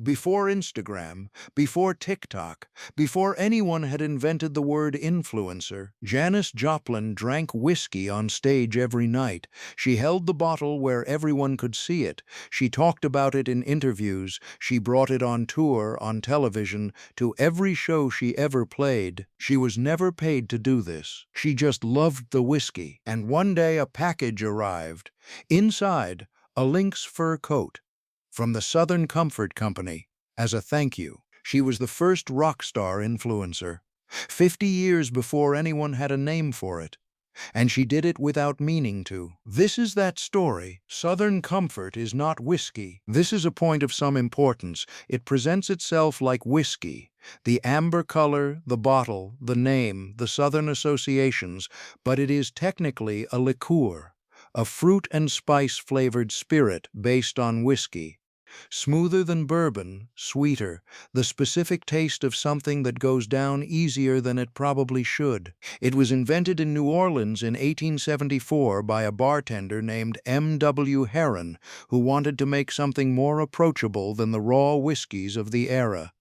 Before Instagram, before TikTok, before anyone had invented the word influencer, Janis Joplin drank whiskey on stage every night. She held the bottle where everyone could see it. She talked about it in interviews. She brought it on tour, on television, to every show she ever played. She was never paid to do this. She just loved the whiskey. And one day a package arrived. Inside, a lynx fur coat from the Southern Comfort Company, as a thank you. She was the first rock star influencer, 50 years before anyone had a name for it. And she did it without meaning to. This is that story. Southern Comfort is not whiskey. This is a point of some importance. It presents itself like whiskey. The amber color, the bottle, the name, the Southern associations, but it is technically a liqueur, a fruit and spice-flavored spirit based on whiskey. Smoother than bourbon, sweeter, the specific taste of something that goes down easier than it probably should. It was invented in New Orleans in 1874 by a bartender named M.W. Heron, who wanted to make something more approachable than the raw whiskeys of the era.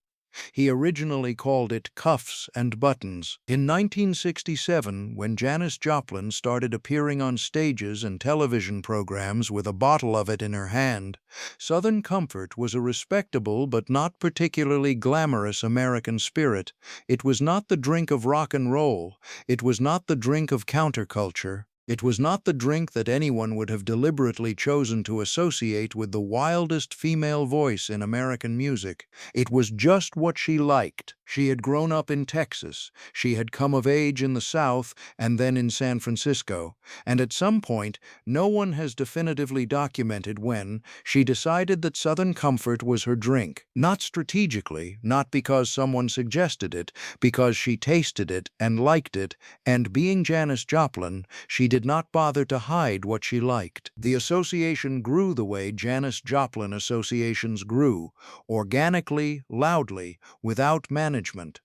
He originally called it Cuffs and Buttons. In 1967, when Janis Joplin started appearing on stages and television programs with a bottle of it in her hand, Southern Comfort was a respectable but not particularly glamorous American spirit. It was not the drink of rock and roll. It was not the drink of counterculture. It was not the drink that anyone would have deliberately chosen to associate with the wildest female voice in American music. It was just what she liked. She had grown up in Texas. She had come of age in the South and then in San Francisco. And at some point, no one has definitively documented when, she decided that Southern Comfort was her drink. Not strategically, not because someone suggested it, because she tasted it and liked it, and being Janis Joplin, she did not bother to hide what she liked. The association grew the way Janis Joplin associations grew, organically, loudly, without management.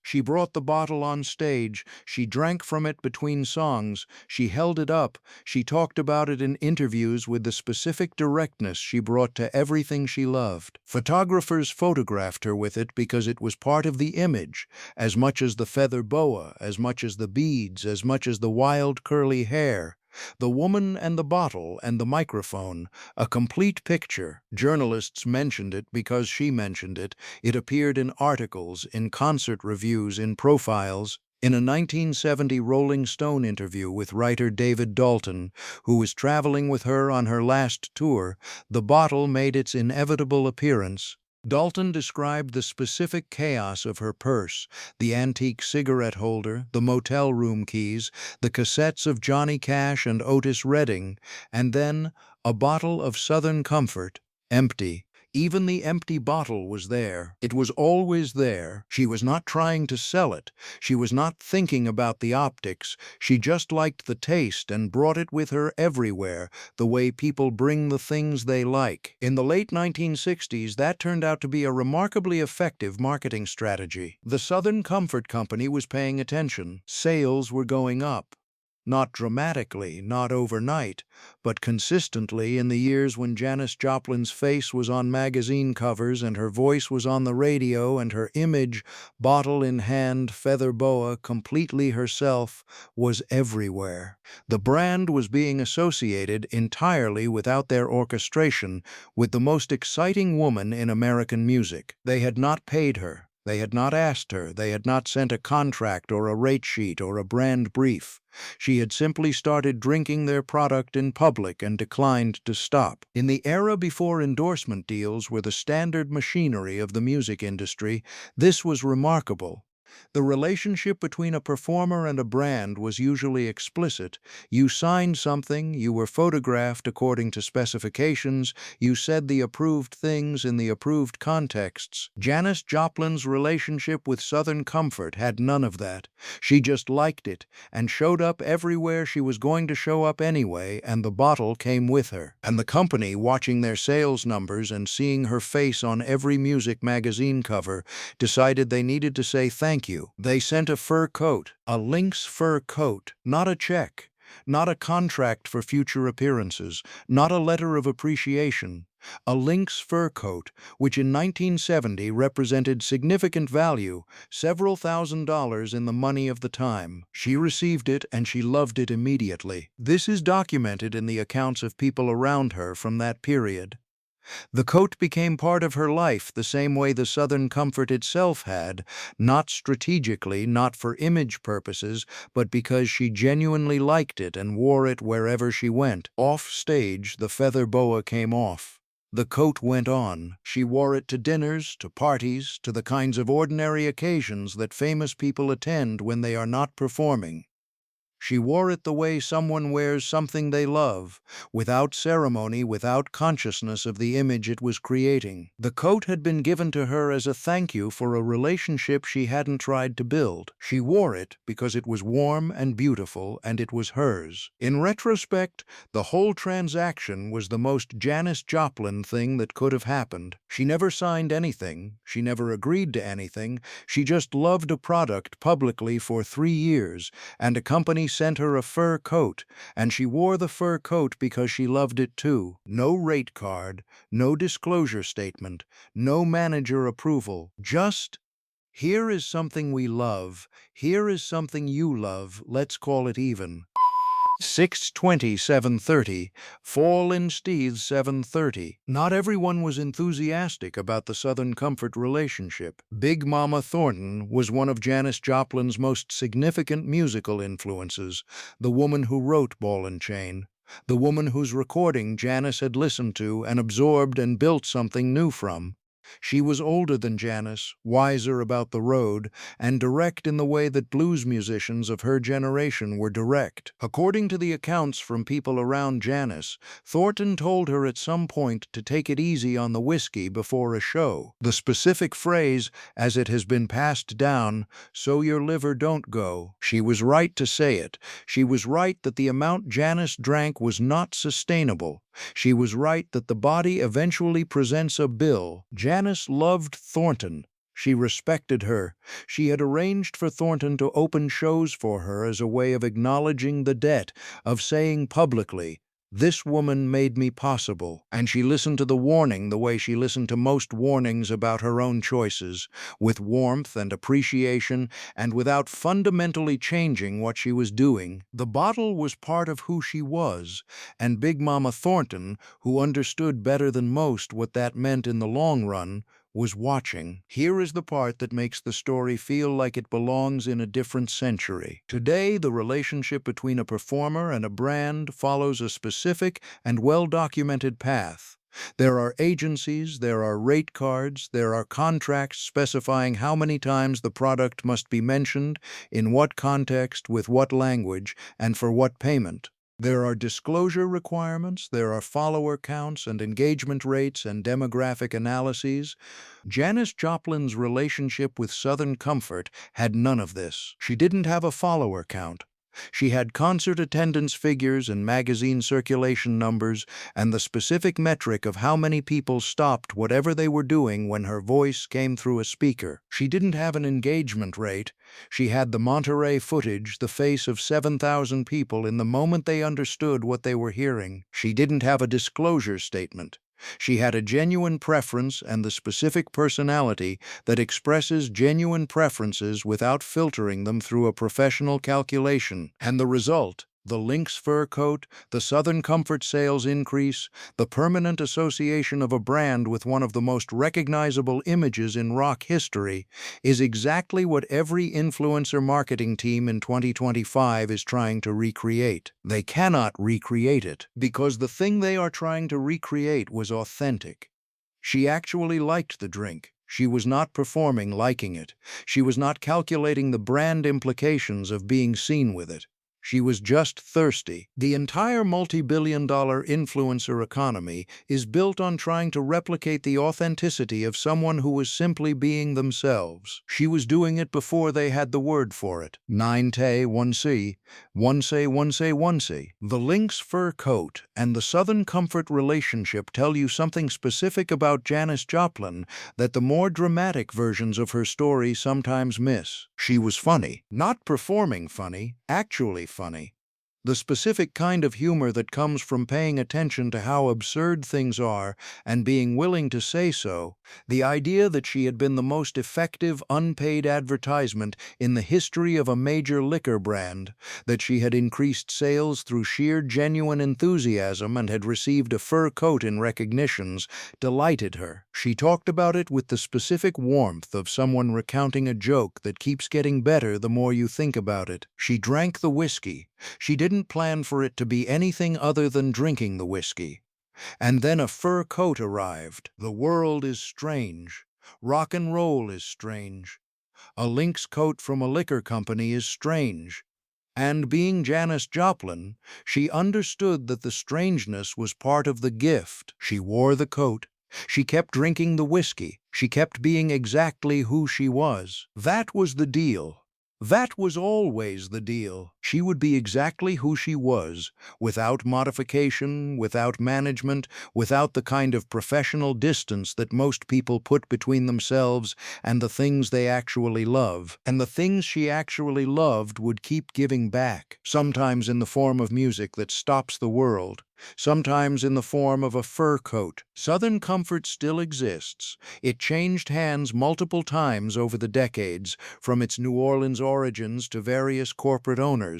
She brought the bottle on stage, she drank from it between songs, she held it up, she talked about it in interviews with the specific directness she brought to everything she loved. Photographers photographed her with it because it was part of the image, as much as the feather boa, as much as the beads, as much as the wild curly hair. The woman and the bottle and the microphone, a complete picture. Journalists mentioned it because she mentioned it. It appeared in articles, in concert reviews, in profiles. In a 1970 Rolling Stone interview with writer David Dalton, who was traveling with her on her last tour, the bottle made its inevitable appearance. Dalton described the specific chaos of her purse, the antique cigarette holder, the motel room keys, the cassettes of Johnny Cash and Otis Redding, and then a bottle of Southern Comfort, empty. Even the empty bottle was there. It was always there. She was not trying to sell it. She was not thinking about the optics. She just liked the taste and brought it with her everywhere, the way people bring the things they like. In the late 1960s, that turned out to be a remarkably effective marketing strategy. The Southern Comfort Company was paying attention. Sales were going up. Not dramatically, not overnight, but consistently in the years when Janis Joplin's face was on magazine covers and her voice was on the radio and her image, bottle in hand, feather boa, completely herself, was everywhere. The brand was being associated entirely without their orchestration with the most exciting woman in American music. They had not paid her. They had not asked her, they had not sent a contract or a rate sheet or a brand brief. She had simply started drinking their product in public and declined to stop. In the era before endorsement deals were the standard machinery of the music industry, this was remarkable. The relationship between a performer and a brand was usually explicit. You signed something, you were photographed according to specifications, you said the approved things in the approved contexts. Janis Joplin's relationship with Southern Comfort had none of that. She just liked it and showed up everywhere she was going to show up anyway, and the bottle came with her. And the company, watching their sales numbers and seeing her face on every music magazine cover, decided they needed to say thank you. They sent a fur coat, a lynx fur coat, not a check. not a contract for future appearances, not a letter of appreciation. A lynx fur coat, which in 1970 represented significant value, several $1,000s in the money of the time. She received it and she loved it immediately. This is documented in the accounts of people around her from that period. The coat became part of her life the same way the Southern Comfort itself had, not strategically, not for image purposes, but because she genuinely liked it and wore it wherever she went. Off stage, the feather boa came off. The coat went on. She wore it to dinners, to parties, to the kinds of ordinary occasions that famous people attend when they are not performing. She wore it the way someone wears something they love, without ceremony, without consciousness of the image it was creating. The coat had been given to her as a thank you for a relationship she hadn't tried to build. She wore it because it was warm and beautiful, and it was hers. In retrospect, the whole transaction was the most Janis Joplin thing that could have happened. She never signed anything. She never agreed to anything. She just loved a product publicly for 3 years, and a company sent her a fur coat, and she wore the fur coat because she loved it too. No rate card, no disclosure statement, no manager approval. Just, here is something we love, here is something you love, let's call it even. 6:20, 7:30, fall in Steve's 7:30. Not everyone was enthusiastic about the Southern Comfort relationship. Big Mama Thornton was one of Janis Joplin's most significant musical influences, the woman who wrote Ball and Chain, the woman whose recording Janis had listened to and absorbed and built something new from. She was older than Janis, wiser about the road, and direct in the way that blues musicians of her generation were direct. According to the accounts from people around Janis, Thornton told her at some point to take it easy on the whiskey before a show. The specific phrase, as it has been passed down, "so your liver don't go." She was right to say it. She was right that the amount Janis drank was not sustainable. She was right that the body eventually presents a bill. Janis loved Thornton. She respected her. She had arranged for Thornton to open shows for her as a way of acknowledging the debt, of saying publicly, "This woman made me possible." And she listened to the warning the way she listened to most warnings about her own choices, with warmth and appreciation, and without fundamentally changing what she was doing. The bottle was part of who she was, and Big Mama Thornton, who understood better than most what that meant in the long run, was watching. Here is the part that makes the story feel like it belongs in a different century. Today, the relationship between a performer and a brand follows a specific and well-documented path. There are agencies, there are rate cards, there are contracts specifying how many times the product must be mentioned, in what context, with what language, and for what payment. There are disclosure requirements, there are follower counts and engagement rates and demographic analyses. Janis Joplin's relationship with Southern Comfort had none of this. She didn't have a follower count. She had concert attendance figures and magazine circulation numbers and the specific metric of how many people stopped whatever they were doing when her voice came through a speaker. She didn't have an engagement rate. She had the Monterey footage, the face of 7,000 people in the moment they understood what they were hearing. She didn't have a disclosure statement. She had a genuine preference and the specific personality that expresses genuine preferences without filtering them through a professional calculation. And the result, the lynx fur coat, the Southern Comfort sales increase, the permanent association of a brand with one of the most recognizable images in rock history, is exactly what every influencer marketing team in 2025 is trying to recreate. They cannot recreate it, because the thing they are trying to recreate was authentic. She actually liked the drink. She was not performing liking it. She was not calculating the brand implications of being seen with it. She was just thirsty. The entire multi-billion-dollar influencer economy is built on trying to replicate the authenticity of someone who was simply being themselves. She was doing it before they had the word for it. 9T, 1C, 1C, 1C, 1C. The lynx fur coat and the Southern Comfort relationship tell you something specific about Janis Joplin that the more dramatic versions of her story sometimes miss. She was funny. Not performing funny, actually funny. The specific kind of humor that comes from paying attention to how absurd things are and being willing to say so. The idea that she had been the most effective unpaid advertisement in the history of a major liquor brand, that she had increased sales through sheer genuine enthusiasm and had received a fur coat in recognitions, delighted her. She talked about it with the specific warmth of someone recounting a joke that keeps getting better the more you think about it. She drank the whiskey. She didn't plan for it to be anything other than drinking the whiskey. And then a fur coat arrived. The world is strange. Rock and roll is strange. A lynx coat from a liquor company is strange. And being Janis Joplin, she understood that the strangeness was part of the gift. She wore the coat. She kept drinking the whiskey. She kept being exactly who she was. That was the deal. That was always the deal. She would be exactly who she was, without modification, without management, without the kind of professional distance that most people put between themselves and the things they actually love. And the things she actually loved would keep giving back, sometimes in the form of music that stops the world, sometimes in the form of a fur coat. Southern Comfort still exists. It changed hands multiple times over the decades, from its New Orleans origins to various corporate owners.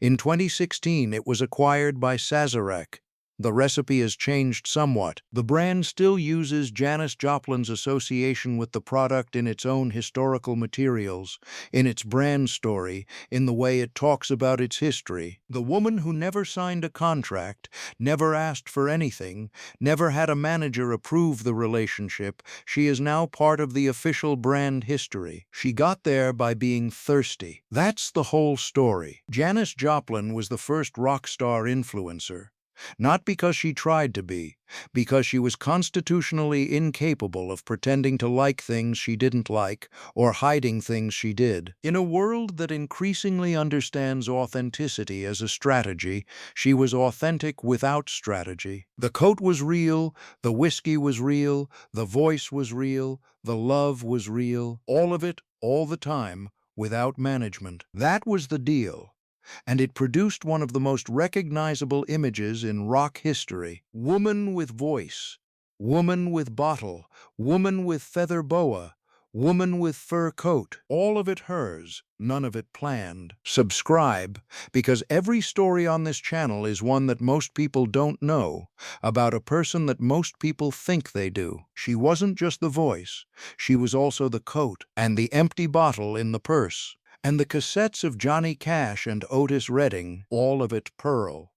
In 2016, it was acquired by Sazerac. The recipe has changed somewhat. The brand still uses Janis Joplin's association with the product in its own historical materials, in its brand story, in the way it talks about its history. The woman who never signed a contract, never asked for anything, never had a manager approve the relationship, she is now part of the official brand history. She got there by being thirsty. That's the whole story. Janis Joplin was the first rock star influencer. Not because she tried to be, because she was constitutionally incapable of pretending to like things she didn't like or hiding things she did. In a world that increasingly understands authenticity as a strategy, she was authentic without strategy. The coat was real, the whiskey was real, the voice was real, the love was real, all of it, all the time, without management. That was the deal. And it produced one of the most recognizable images in rock history. Woman with voice, woman with bottle, woman with feather boa, woman with fur coat, all of it hers, none of it planned. Subscribe, because every story on this channel is one that most people don't know, about a person that most people think they do. She wasn't just the voice, she was also the coat, and the empty bottle in the purse. And the cassettes of Johnny Cash and Otis Redding, all of it pearl.